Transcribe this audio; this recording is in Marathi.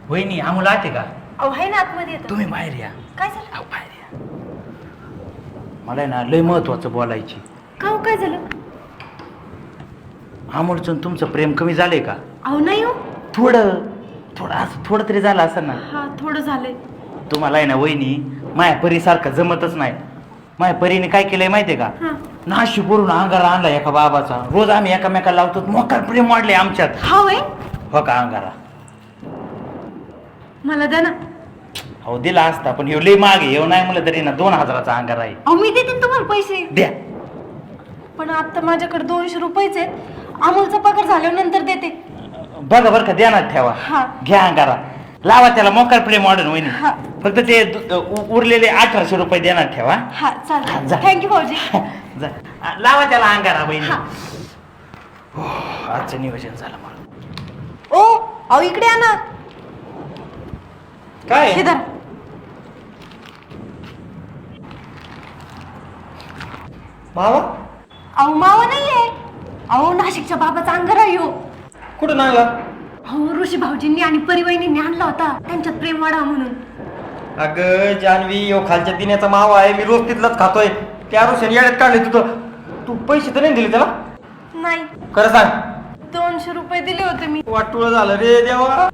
वहिनी आम्हाला आते का? अहो आहे ना आतमध्ये येतो. तुम्ही बाहेर या. काय झालं? अहो बाहेर या. मला आहे ना लय महत्वाचं बोलायची. का हो, काय झालं? अमोलचं आणि तुमचं प्रेम कमी झालंय का? अहो नाही हो. थोडं तरी झालं असं ना. हा थोडं झालंय. तुम्हाला आहे ना वहिनी माया परीसारखं जमतच नाही. माया परीने काय केलंय माहितीये का? हा नाशिकवरून अंगारा आणला एका बाबाचा. रोज आम्ही एकामेकाला लावतो. मोकार प्रेम वाढले आमच्यात. हा वय हो का अंगारा? मला द्या ना. हो दिला असता पण हे लय मागे येऊ नाही म्हणलं तरी ना 2000चा अंगारा आहे. अहो मी देते ना तुम्हाला पैसे. द्या. पण आता माझ्याकडे 200 रुपयेच आहेत. अमोलचा पगार झाल्यानंतर देते. बघा बरं का ध्यानात ठेवा. हा घ्या अंगारा. लावा त्याला मोकार प्रेम वाढून वहिनी. हा. फक्त ते उरलेले 1800 रुपये देण्यात ठेवा. हा हा, चालेल. जा. थँक्यू भाऊजी. जा. लावा त्याला अंगारा वहिनी. हा. आजचं नियोजन झालं मला. ओ अहो इकडे या ना. काय हे धरा. मावा अहो मावा नाहीये. अहो नाशिकच्या बाबाचा अंगारा येऊ. कुठून आणला? अहो ऋषी भाऊजींनी आणि परिवहिनींनी आणला होता त्यांच्यात प्रेम वाढावं म्हणून. अगं जानवी यो खालच्या दिन्याचा मावा आहे. मी रोज तिथलाच खातोय. त्या ऋषीने येड्यात काढले तुझं. तू पैसे तर नाही दिले त्याला? नाही खरं सांग. 200 रुपये दिले होते मी. वाटुळ झालं रे देवा.